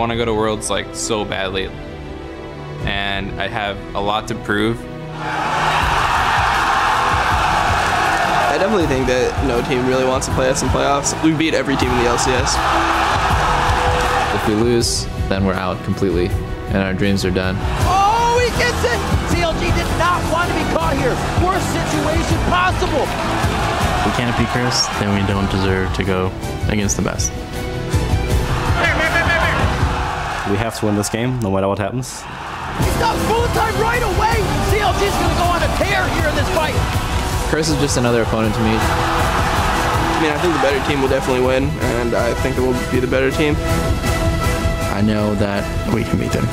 want to go to Worlds like so badly, and I have a lot to prove. I definitely think that no team really wants to play us in playoffs. We beat every team in the LCS. If we lose, then we're out completely, and our dreams are done. Oh, he gets it! CLG did not want to be caught here. Worst situation possible. If we can't beat Chris, then we don't deserve to go against the best. We have to win this game, no matter what happens. He's got full time right away. CLG is going to go on a tear here in this fight. Chris is just another opponent to me. I mean, I think the better team will definitely win, and I think that we'll be the better team. I know that we can beat them.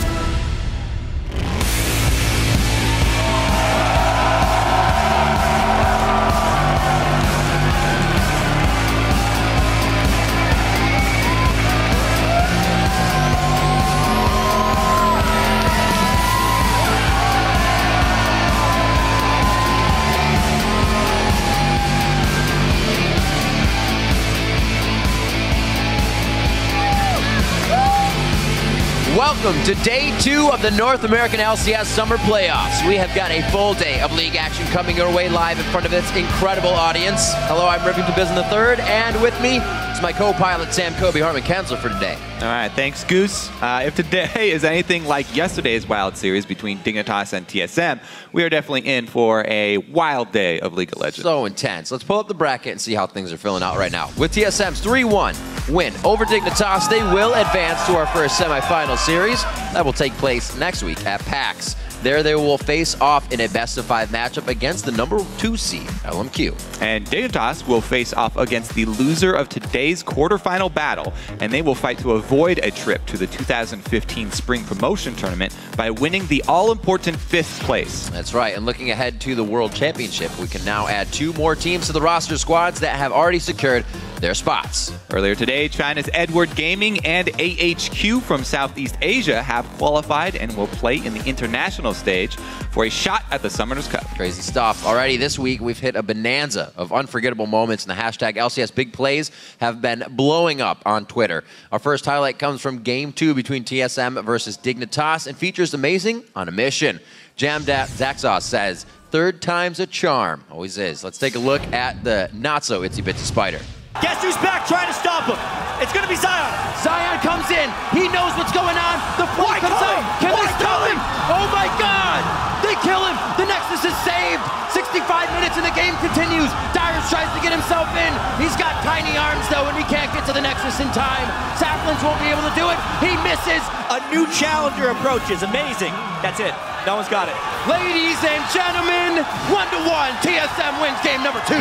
Welcome to day 2 of the North American LCS Summer Playoffs. We have got a full day of league action coming your way live in front of this incredible audience. Hello, I'm Rivington Biz III, and with me is my co-pilot Sam Kobe Hartman Kensler for today. All right, thanks, Goose. If today is anything like yesterday's wild series between Dignitas and TSM, we are definitely in for a wild day of League of Legends. So intense. Let's pull up the bracket and see how things are filling out right now. With TSM's 3-1 win over Dignitas, they will advance to our first semifinal series. That will take place next week at PAX. There they will face off in a best-of-5 matchup against the number 2 seed, LMQ. And Dignitas will face off against the loser of today's quarterfinal battle, and they will fight to avoid a trip to the 2015 Spring Promotion Tournament by winning the all-important 5th place. That's right, and looking ahead to the World Championship, we can now add 2 more teams to the roster squads that have already secured their spots. Earlier today, China's Edward Gaming and AHQ from Southeast Asia have qualified and will play in the international stage for a shot at the Summoners Cup. Crazy stuff. Already this week, we've hit a bonanza of unforgettable moments, and the hashtag LCS Big Plays have been blowing up on Twitter. Our first highlight comes from Game 2 between TSM versus Dignitas and features Amazing on a mission. Zaxos says, "Third time's a charm." Always is. Let's take a look at the not-so-itsy-bitsy spider. Guess who's back trying to stop him? It's going to be Zion. Zion comes in. He knows what's going on. The flame comes out. Can they stop him? Oh my God! They kill him. The Nexus is saved. 65 minutes and the game continues. Dyrus tries to get himself in. He's got tiny arms though, and he can't get to the Nexus in time. Saplins won't be able to do it. He misses. A new challenger approaches. Amazing. That's it. No one's got it. Ladies and gentlemen, 1-1. TSM wins game number 2.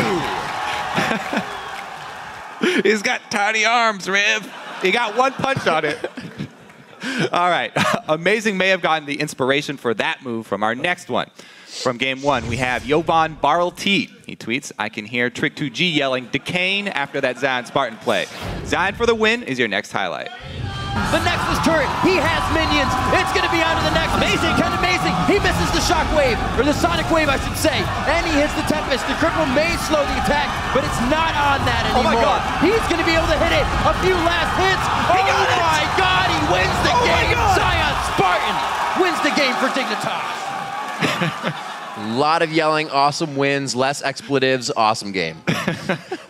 He's got tiny arms, Riv. He got one punch on it. All right. Amazing may have gotten the inspiration for that move from our next one. From Game 1, we have Jovan Barl-T. He tweets, "I can hear Trick2G yelling Decane after that Zion Spartan play." Zion for the win is your next highlight. The Nexus turret, he has minions. It's going to be onto the Nexus. Amazing, kind of amazing. He misses the shockwave, or the sonic wave, I should say. And he hits the Tempest. The cripple may slow the attack, but it's not on that anymore. Oh my God. He's going to be able to hit it. A few last hits. He got it. My God, he wins the game. My God. Zion Spartan wins the game for Dignitas. A lot of yelling, awesome wins, less expletives, awesome game.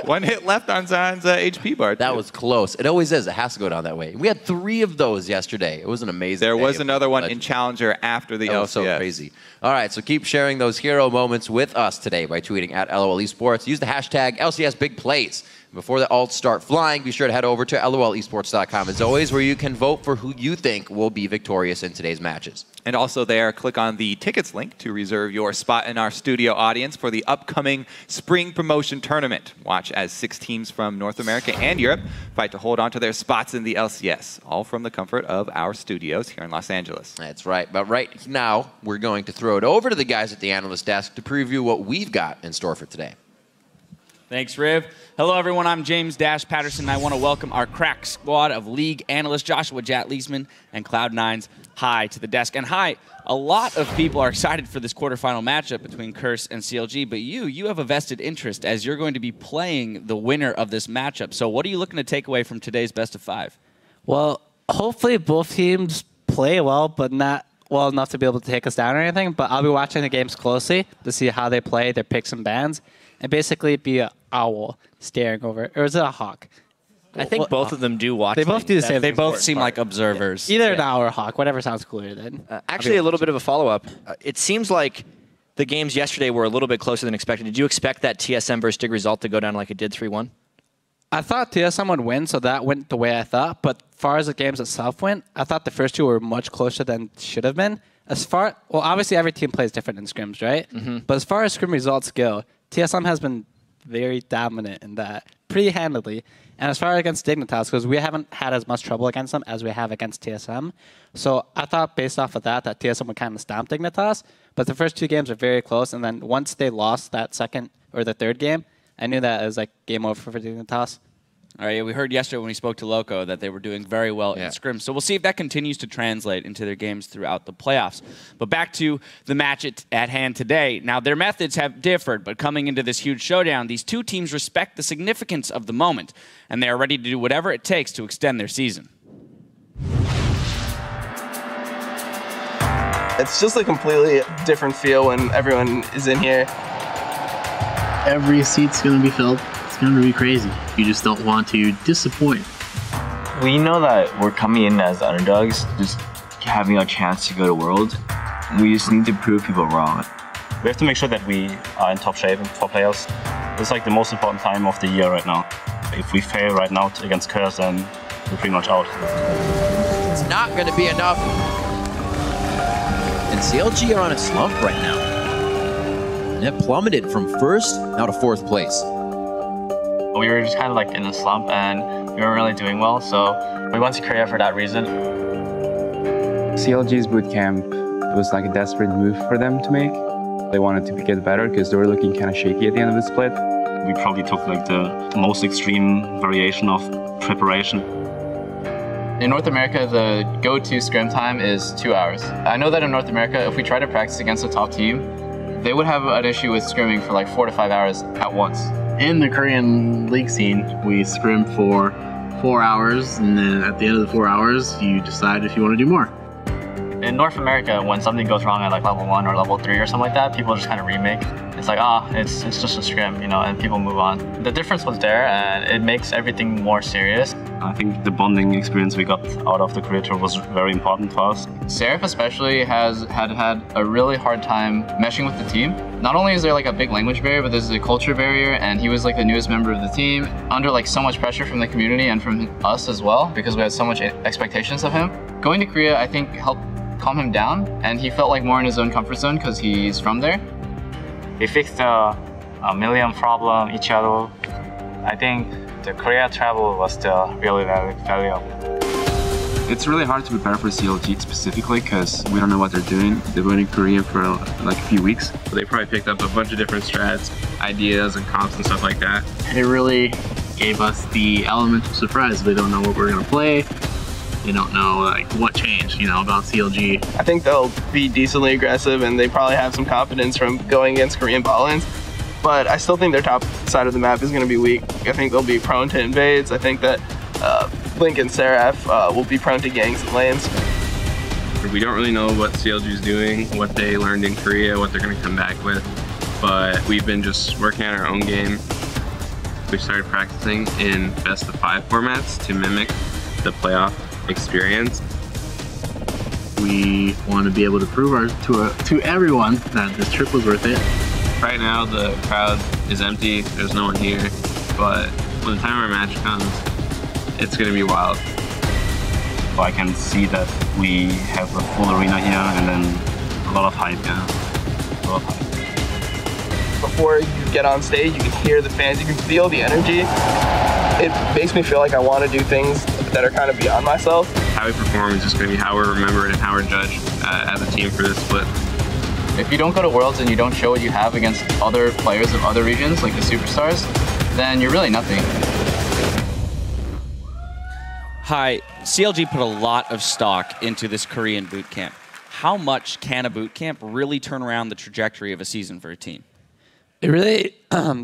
One hit left on Zion's HP bar. That was close. It always is. It has to go down that way. We had 3 of those yesterday. It was an amazing There day was of another one Legends. in Challenger after the LCS. That was so crazy. All right, so keep sharing those hero moments with us today by tweeting at LOL Esports. Use the hashtag LCS Big Plays. Before the alts start flying, be sure to head over to lolesports.com as always, where you can vote for who you think will be victorious in today's matches. And also there, click on the tickets link to reserve your spot in our studio audience for the upcoming Spring Promotion Tournament. Watch as 6 teams from North America and Europe fight to hold on to their spots in the LCS, all from the comfort of our studios here in Los Angeles. That's right. But right now, we're going to throw it over to the guys at the analyst desk to preview what we've got in store for today. Thanks, Riv. Hello, everyone. I'm James Dash Patterson. I want to welcome our crack squad of league analysts, Joshua Jat Leesman and Cloud9's Hi to the desk. And hi, a lot of people are excited for this quarterfinal matchup between Curse and CLG, but you have a vested interest as you're going to be playing the winner of this matchup. So what are you looking to take away from today's best of 5? Well, Hopefully both teams play well, but not well enough to be able to take us down or anything. But I'll be watching the games closely to see how they play, their picks and bans, and basically be an owl staring over. Or is it a hawk? I think both of them do watch. They both do the same. They both seem like observers. Either an owl or a hawk, whatever sounds cooler then. Actually, a little bit of a follow-up. It seems like the games yesterday were a little bit closer than expected. Did you expect that TSM versus Dig result to go down like it did 3-1? I thought TSM would win, so that went the way I thought. But as far as the games itself went, I thought the first two were much closer than should have been. Well, obviously every team plays different in scrims, right? But as far as scrim results go, TSM has been very dominant in that, pretty handily. And as far as against Dignitas, because we haven't had as much trouble against them as we have against TSM. So I thought based off of that TSM would kind of stomp Dignitas. But the first two games are very close. And then once they lost that second or the third game, I knew that it was like game over for Dignitas. All right, we heard yesterday when we spoke to Loco that they were doing very well in scrims. So we'll see if that continues to translate into their games throughout the playoffs. But back to the match at hand today. Now, their methods have differed, but coming into this huge showdown, these two teams respect the significance of the moment, and they are ready to do whatever it takes to extend their season. It's just a completely different feel when everyone is in here. Every seat's going to be filled. It's going to be crazy. You just don't want to disappoint. We know that we're coming in as underdogs, just having a chance to go to Worlds. We just need to prove people wrong. We have to make sure that we are in top shape for playoffs. It's like the most important time of the year right now. If we fail right now against Curse, then we're pretty much out. It's not going to be enough. And CLG are on a slump right now. It plummeted from first now to fourth place. We were just kind of like in a slump and we weren't really doing well, so we went to Korea for that reason. CLG's bootcamp was like a desperate move for them to make. They wanted to get better because they were looking kind of shaky at the end of the split. We probably took like the most extreme variation of preparation. In North America, the go-to scrim time is 2 hours. I know that in North America, if we try to practice against a top team, they would have an issue with scrimming for like 4 to 5 hours at once. In the Korean league scene, we scrim for 4 hours, and then at the end of the 4 hours, you decide if you want to do more. In North America, when something goes wrong at like level 1 or level 3 or something like that, people just kind of remake. It's like, it's just a scrim, you know, and people move on. The difference was there, and it makes everything more serious. I think the bonding experience we got out of the Korea tour was very important for us. Seraph especially had a really hard time meshing with the team. Not only is there like a big language barrier, but there's a culture barrier, and he was like the newest member of the team, under like so much pressure from the community and from us as well, because we had so much expectations of him. Going to Korea, I think, helped calm him down, and he felt like more in his own comfort zone because he's from there. We fixed a million problem each other. I think the Korea travel was still really valuable. It's really hard to prepare for CLG specifically because we don't know what they're doing. They've been in Korea for like a few weeks. They probably picked up a bunch of different strats, ideas, and comps and stuff like that. It really gave us the element of surprise. They don't know what we're going to play. They don't know like what changed, you know, about CLG. I think they'll be decently aggressive and they probably have some confidence from going against Korean bot lanes. But I still think their top side of the map is going to be weak. I think they'll be prone to invades. I think that Link and Seraph will be prone to gangs and lanes. We don't really know what CLG is doing, what they learned in Korea, what they're going to come back with. But we've been just working on our own game. We started practicing in best of 5 formats to mimic the playoff experience. We want to be able to prove to everyone that this trip was worth it. Right now the crowd is empty, there's no one here, but when the time our match comes, it's going to be wild. So I can see that we have a full arena here and then a lot of hype, A lot of hype. Before you get on stage, you can hear the fans, you can feel the energy. It makes me feel like I want to do things that are kind of beyond myself. How we perform is just going to be how we're remembered and how we're judged as a team for this split. If you don't go to Worlds and you don't show what you have against other players of other regions, like the superstars, then you're really nothing. Hi, CLG put a lot of stock into this Korean boot camp. How much can a boot camp really turn around the trajectory of a season for a team? It really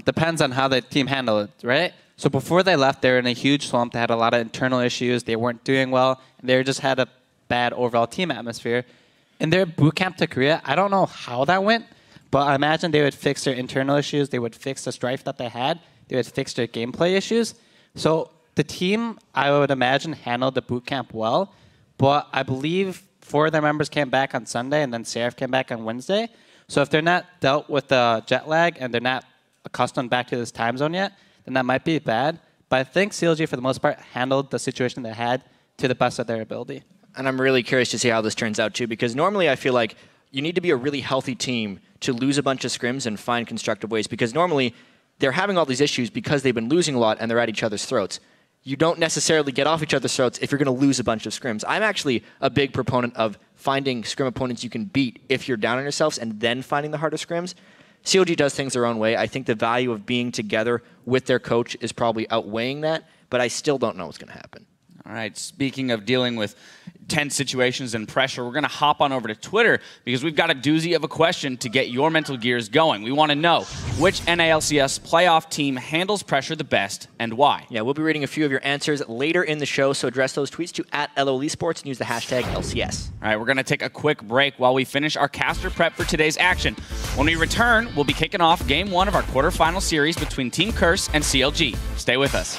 depends on how the team handled it, right? So before they left, they were in a huge slump. They had a lot of internal issues. They weren't doing well. And they just had a bad overall team atmosphere. In their boot camp to Korea, I don't know how that went, but I imagine they would fix their internal issues. They would fix the strife that they had. They would fix their gameplay issues. So the team, I would imagine, handled the boot camp well. But I believe 4 of their members came back on Sunday, and then Seraph came back on Wednesday. So if they're not dealt with the jet lag and they're not accustomed back to this time zone yet, then that might be bad. But I think CLG, for the most part, handled the situation they had to the best of their ability. And I'm really curious to see how this turns out, too, because normally I feel like you need to be a really healthy team to lose a bunch of scrims and find constructive ways, because normally they're having all these issues because they've been losing a lot and they're at each other's throats. You don't necessarily get off each other's throats if you're going to lose a bunch of scrims. I'm actually a big proponent of finding scrim opponents you can beat if you're down on yourselves and then finding the harder scrims. CLG does things their own way. I think the value of being together with their coach is probably outweighing that, but I still don't know what's going to happen. All right, speaking of dealing with tense situations and pressure, we're going to hop on over to Twitter because we've got a doozy of a question to get your mental gears going. We want to know which NALCS playoff team handles pressure the best and why. Yeah, we'll be reading a few of your answers later in the show, so address those tweets to @LOLesports and use the hashtag LCS. All right, we're going to take a quick break while we finish our caster prep for today's action. When we return, we'll be kicking off Game 1 of our quarterfinal series between Team Curse and CLG. Stay with us.